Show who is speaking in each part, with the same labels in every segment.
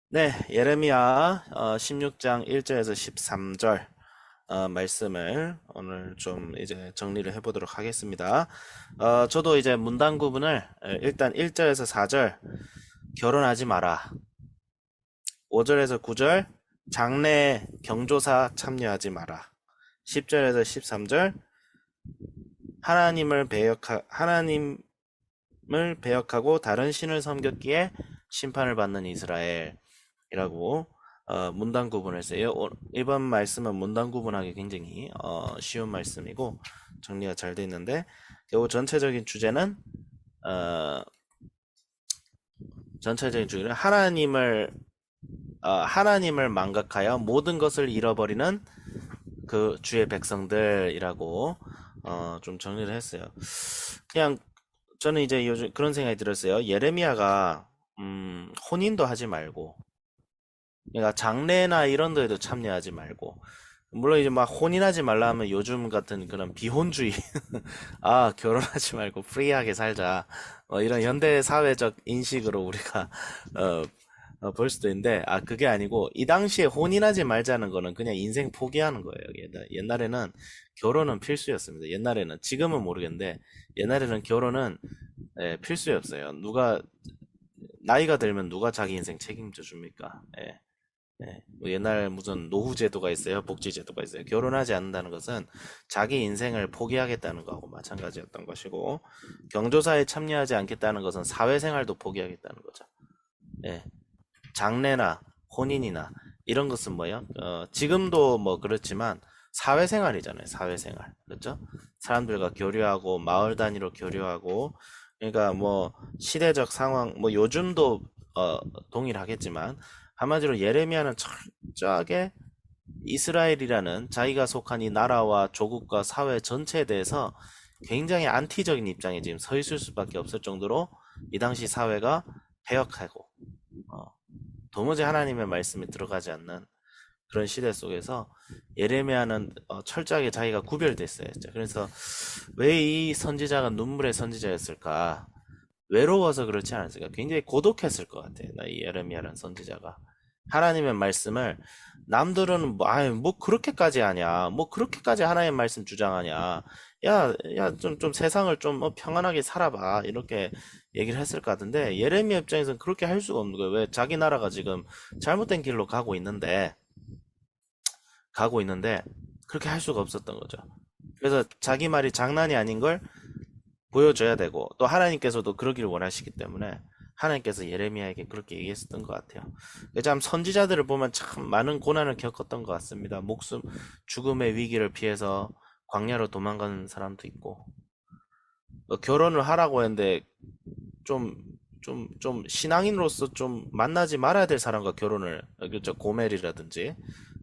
Speaker 1: 네, 예레미야 16장 1절에서 13절 말씀을 오늘 좀 이제 정리를 해보도록 하겠습니다. 저도 이제 문단 구분을 일단 1절에서 4절 결혼하지 마라, 5절에서 9절 장래 경조사 참여하지 마라, 10절에서 13절 하나님을 배역하고 다른 신을 섬겼기에 심판을 받는 이스라엘이라고 문단 구분을 했어요. 이번 말씀은 문단 구분하기 굉장히 쉬운 말씀이고 정리가 잘 돼 있는데, 결국 어, 전체적인 주제는 하나님을 망각하여 모든 것을 잃어버리는 그 주의 백성들이라고 좀 정리를 했어요. 그냥 저는 이제 요즘 그런 생각이 들었어요. 예레미야가 혼인도 하지 말고, 그러니까 장례나 이런 데에도 참여하지 말고, 물론 이제 막 혼인하지 말라 하면 요즘 같은 그런 비혼주의, 아 결혼하지 말고 프리하게 살자, 이런 현대 사회적 인식으로 우리가 어, 볼 수도 있는데, 그게 아니고 이 당시에 혼인하지 말자는 거는 그냥 인생 포기하는 거예요. 옛날에는 결혼은 필수였습니다. 옛날에는, 지금은 모르겠는데 옛날에는 결혼은 필수였어요. 누가 나이가 들면 누가 자기 인생 책임져 줍니까? 뭐 옛날 무슨 노후 제도가 있어요, 복지 제도가 있어요. 결혼하지 않는다는 것은 자기 인생을 포기하겠다는 거하고 마찬가지였던 것이고, 경조사에 참여하지 않겠다는 것은 사회생활도 포기하겠다는 거죠. 예. 장래나 혼인이나 이런 것은 뭐예요? 지금도 뭐 그렇지만 사회생활이잖아요. 사회생활. 그렇죠? 사람들과 교류하고 마을 단위로 교류하고, 그러니까 뭐 시대적 상황, 뭐 요즘도 동일하겠지만, 한마디로 예레미야는 철저하게 이스라엘이라는 자기가 속한 이 나라와 조국과 사회 전체에 대해서 굉장히 안티적인 입장에 지금 서 있을 수밖에 없을 정도로 이 당시 사회가 패역하고 어, 도무지 하나님의 말씀이 들어가지 않는 그런 시대 속에서 예레미야는 철저하게 자기가 구별됐어요. 그래서 왜 이 선지자가 눈물의 선지자였을까? 외로워서 그렇지 않았을까? 굉장히 고독했을 것 같아요. 이 예레미야라는 선지자가 하나님의 말씀을, 남들은 뭐 그렇게까지 하냐, 뭐 그렇게까지 하나님의 말씀 주장하냐, 좀 세상을 좀 평안하게 살아봐, 이렇게 얘기를 했을 것 같은데, 예레미야 입장에서는 그렇게 할 수가 없는 거예요. 왜? 자기 나라가 지금 잘못된 길로 가고 있는데 그렇게 할 수가 없었던 거죠. 그래서 자기 말이 장난이 아닌 걸 보여줘야 되고, 또 하나님께서도 그러기를 원하시기 때문에 하나님께서 예레미야에게 그렇게 얘기했었던 것 같아요. 참 선지자들을 보면 참 많은 고난을 겪었던 것 같습니다. 죽음의 위기를 피해서 광야로 도망가는 사람도 있고, 결혼을 하라고 했는데 좀 신앙인으로서 좀 만나지 말아야 될 사람과 결혼을, 그렇죠, 고멜이라든지,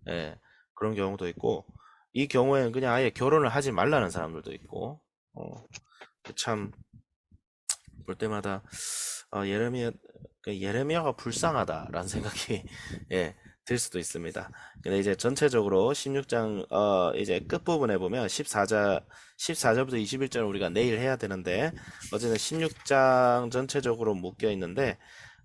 Speaker 1: 예, 그런 경우도 있고, 이 경우에는 그냥 아예 결혼을 하지 말라는 사람들도 있고, 어, 참 볼 때마다 예레미야, 예레미야가 불쌍하다라는 생각이 예, 들 수도 있습니다. 근데 이제 전체적으로 16장 이제 끝부분에 보면 14절부터 21절은 우리가 내일 해야 되는데, 어제는 16장 전체적으로 묶여 있는데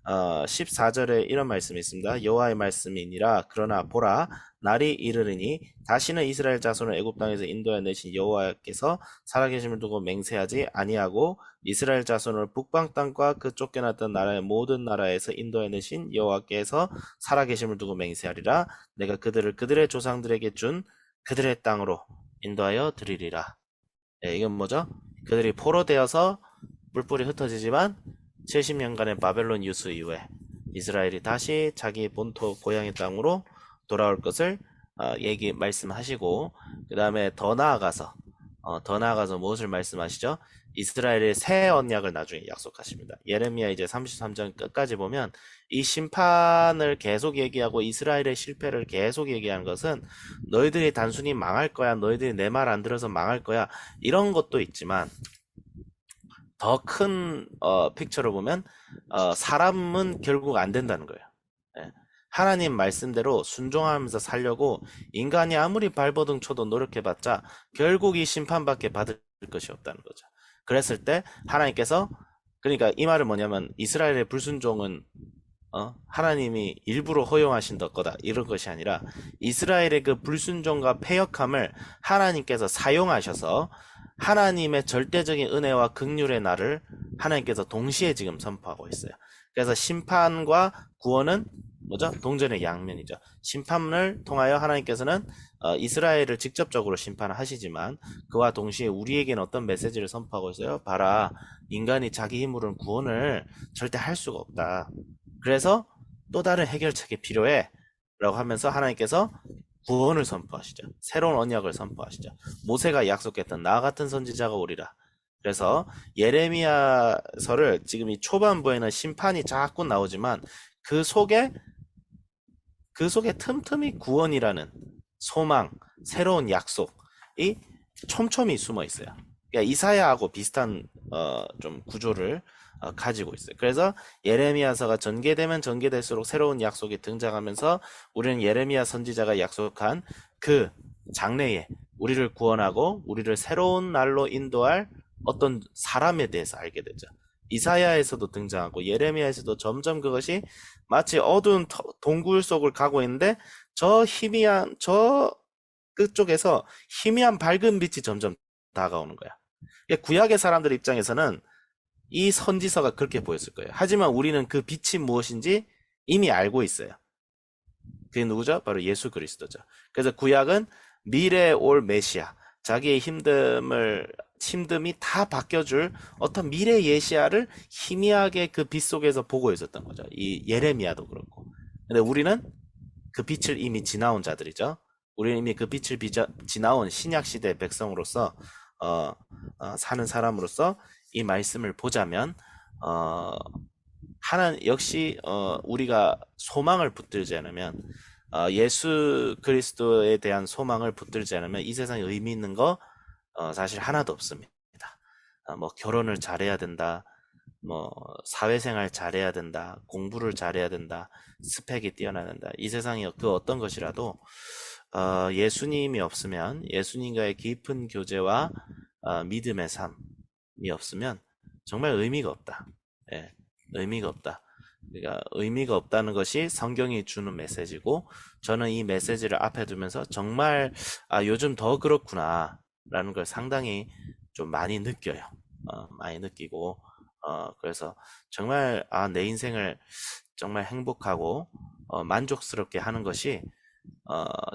Speaker 1: 14절에 이런 말씀이 있습니다. 여호와의 말씀이니라. 그러나 보라, 날이 이르리니 다시는 이스라엘 자손을 애굽 땅에서 인도해 내신 여호와께서 살아계심을 두고 맹세하지 아니하고, 이스라엘 자손을 북방 땅과 그 쫓겨났던 나라의 모든 나라에서 인도해 내신 여호와께서 살아계심을 두고 맹세하리라. 내가 그들을 그들의 조상들에게 준 그들의 땅으로 인도하여 드리리라. 이건 뭐죠? 그들이 포로되어서 뿔뿔이 흩어지지만 70년간의 바벨론 유수 이후에 이스라엘이 다시 자기 본토 고향의 땅으로 돌아올 것을 말씀하시고, 그 다음에 더 나아가서 무엇을 말씀하시죠? 이스라엘의 새 언약을 나중에 약속하십니다. 예레미야 이제 33장 끝까지 보면 이 심판을 계속 얘기하고 이스라엘의 실패를 계속 얘기하는 것은, 너희들이 단순히 망할 거야, 너희들이 내 말 안 들어서 망할 거야, 이런 것도 있지만, 더 큰 픽처로 보면 사람은 결국 안 된다는 거예요. 예. 하나님 말씀대로 순종하면서 살려고 인간이 아무리 발버둥 쳐도 노력해봤자 결국 이 심판밖에 받을 것이 없다는 거죠. 그랬을 때 하나님께서 그러니까 이 말은 뭐냐면 이스라엘의 불순종은 하나님이 일부러 허용하신 거다 이런 것이 아니라 이스라엘의 그 불순종과 패역함을 하나님께서 사용하셔서 하나님의 절대적인 은혜와 긍휼의 날을 하나님께서 동시에 지금 선포하고 있어요. 그래서 심판과 구원은 뭐죠? 동전의 양면이죠. 심판을 통하여 하나님께서는 이스라엘을 직접적으로 심판하시지만 그와 동시에 우리에게는 어떤 메시지를 선포하고 있어요? 봐라, 인간이 자기 힘으로는 구원을 절대 할 수가 없다. 그래서 또 다른 해결책이 필요해 라고 하면서 하나님께서 구원을 선포하시죠. 새로운 언약을 선포하시죠. 모세가 약속했던 나 같은 선지자가 오리라. 그래서 예레미야서를 지금 이 초반부에는 심판이 자꾸 나오지만 그 속에 틈틈이 구원이라는 소망, 새로운 약속이 촘촘히 숨어 있어요. 그러니까 이사야하고 비슷한 좀 구조를 가지고 있어요. 그래서 예레미야서가 전개되면 전개될수록 새로운 약속이 등장하면서 우리는 예레미야 선지자가 약속한 그 장래에 우리를 구원하고 우리를 새로운 날로 인도할 어떤 사람에 대해서 알게 되죠. 이사야에서도 등장하고 예레미야에서도 점점 그것이 마치 어두운 동굴 속을 가고 있는데 저 끝쪽에서 희미한 밝은 빛이 점점 다가오는 거야. 구약의 사람들 입장에서는 이 선지서가 그렇게 보였을 거예요. 하지만 우리는 그 빛이 무엇인지 이미 알고 있어요. 그게 누구죠? 바로 예수 그리스도죠. 그래서 구약은 미래에 올 메시아, 자기의 힘듦이 다 바뀌어줄 어떤 미래 예시아를 희미하게 그 빛 속에서 보고 있었던 거죠. 이 예레미야도 그렇고. 근데 우리는 그 빛을 이미 지나온 자들이죠. 우리는 이미 그 빛을 지나온 신약시대 백성으로서 사는 사람으로서 이 말씀을 보자면 역시 우리가 소망을 붙들지 않으면 예수 그리스도에 대한 소망을 붙들지 않으면 이 세상에 의미 있는 거 사실 하나도 없습니다. 뭐 결혼을 잘해야 된다, 뭐 사회생활 잘해야 된다, 공부를 잘해야 된다, 스펙이 뛰어나야 된다. 이 세상에 그 어떤 것이라도 예수님이 없으면, 예수님과의 깊은 교제와 믿음의 삶이 없으면 정말 의미가 없다. 예, 의미가 없다. 그러니까 의미가 없다는 것이 성경이 주는 메시지고, 저는 이 메시지를 앞에 두면서 정말 요즘 더 그렇구나 라는 걸 상당히 좀 많이 느껴요. 많이 느끼고 그래서 정말 내 인생을 정말 행복하고 만족스럽게 하는 것이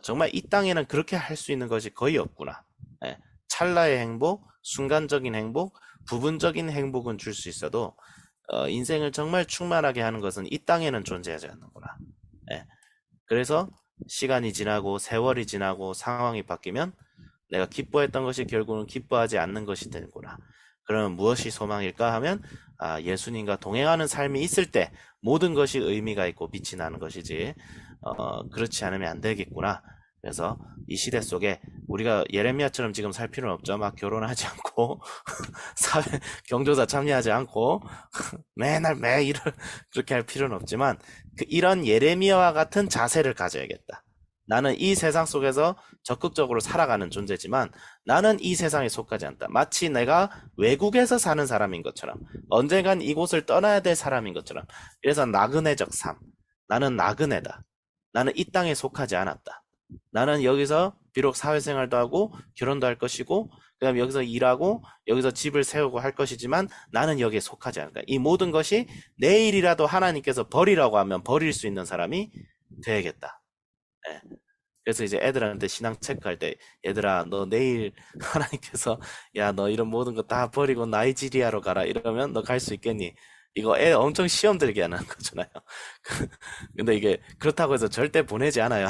Speaker 1: 정말 이 땅에는 그렇게 할 수 있는 것이 거의 없구나. 예, 찰나의 행복, 순간적인 행복, 부분적인 행복은 줄 수 있어도 인생을 정말 충만하게 하는 것은 이 땅에는 존재하지 않는구나. 예, 그래서 시간이 지나고 세월이 지나고 상황이 바뀌면 내가 기뻐했던 것이 결국은 기뻐하지 않는 것이 되는구나. 그러면 무엇이 소망일까 하면 예수님과 동행하는 삶이 있을 때 모든 것이 의미가 있고 빛이 나는 것이지 그렇지 않으면 안 되겠구나. 그래서 이 시대 속에 우리가 예레미야처럼 지금 살 필요는 없죠. 막 결혼하지 않고 사회 경조사 참여하지 않고 매날 매일 그렇게 할 필요는 없지만 이런 예레미야와 같은 자세를 가져야겠다. 나는 이 세상 속에서 적극적으로 살아가는 존재지만 나는 이 세상에 속하지 않다. 마치 내가 외국에서 사는 사람인 것처럼, 언젠간 이곳을 떠나야 될 사람인 것처럼. 그래서 나그네적 삶. 나는 나그네다. 나는 이 땅에 속하지 않았다. 나는 여기서 비록 사회생활도 하고 결혼도 할 것이고 그다음에 여기서 일하고 여기서 집을 세우고 할 것이지만 나는 여기에 속하지 않는다. 이 모든 것이 내일이라도 하나님께서 버리라고 하면 버릴 수 있는 사람이 되야겠다. 네. 그래서 이제 애들한테 신앙 체크할 때, 얘들아 너 내일 하나님께서 야 너 이런 모든 거 다 버리고 나이지리아로 가라 이러면 너 갈 수 있겠니? 이거 애 엄청 시험 들게 하는 거잖아요. 근데 이게 그렇다고 해서 절대 보내지 않아요.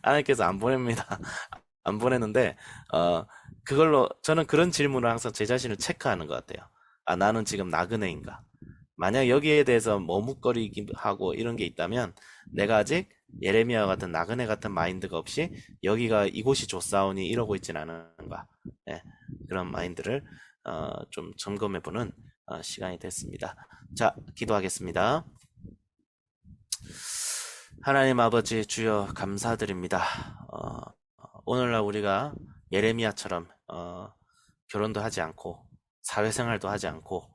Speaker 1: 하나님께서 안 보냅니다. 안 보내는데 그걸로 저는 그런 질문을 항상 제 자신을 체크하는 것 같아요. 나는 지금 나그네인가? 만약 여기에 대해서 머뭇거리기 하고 이런 게 있다면 내가 아직 예레미야 같은 나그네 같은 마인드가 없이 여기가 이곳이 좋사오니 이러고 있진 않은가. 예, 그런 마인드를 좀 점검해보는 시간이 됐습니다. 자, 기도하겠습니다. 하나님 아버지 주여 감사드립니다. 오늘날 우리가 예레미야처럼 결혼도 하지 않고 사회생활도 하지 않고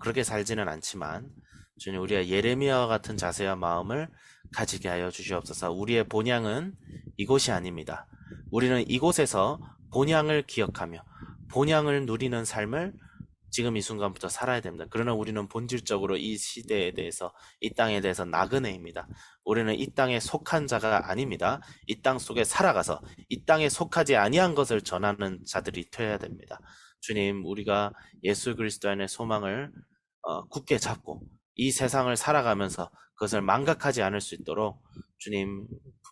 Speaker 1: 그렇게 살지는 않지만 주님 우리가 예레미야와 같은 자세와 마음을 가지게 하여 주시옵소서. 우리의 본향은 이곳이 아닙니다. 우리는 이곳에서 본향을 기억하며 본향을 누리는 삶을 지금 이 순간부터 살아야 됩니다. 그러나 우리는 본질적으로 이 시대에 대해서, 이 땅에 대해서 나그네입니다. 우리는 이 땅에 속한 자가 아닙니다. 이 땅 속에 살아가서 이 땅에 속하지 아니한 것을 전하는 자들이 되어야 됩니다. 주님, 우리가 예수 그리스도 안의 소망을 굳게 잡고 이 세상을 살아가면서 그것을 망각하지 않을 수 있도록 주님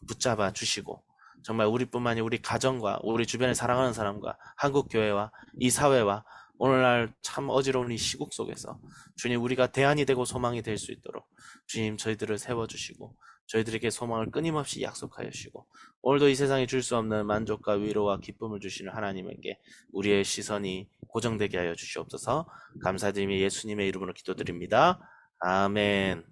Speaker 1: 붙잡아 주시고, 정말 우리뿐만이 우리 가정과 우리 주변에 사랑하는 사람과 한국 교회와 이 사회와 오늘날 참 어지러운 이 시국 속에서 주님 우리가 대안이 되고 소망이 될 수 있도록 주님 저희들을 세워주시고 저희들에게 소망을 끊임없이 약속하여 주시고, 오늘도 이 세상에 줄 수 없는 만족과 위로와 기쁨을 주시는 하나님에게 우리의 시선이 고정되게 하여 주시옵소서. 감사드리며 예수님의 이름으로 기도드립니다. 아멘.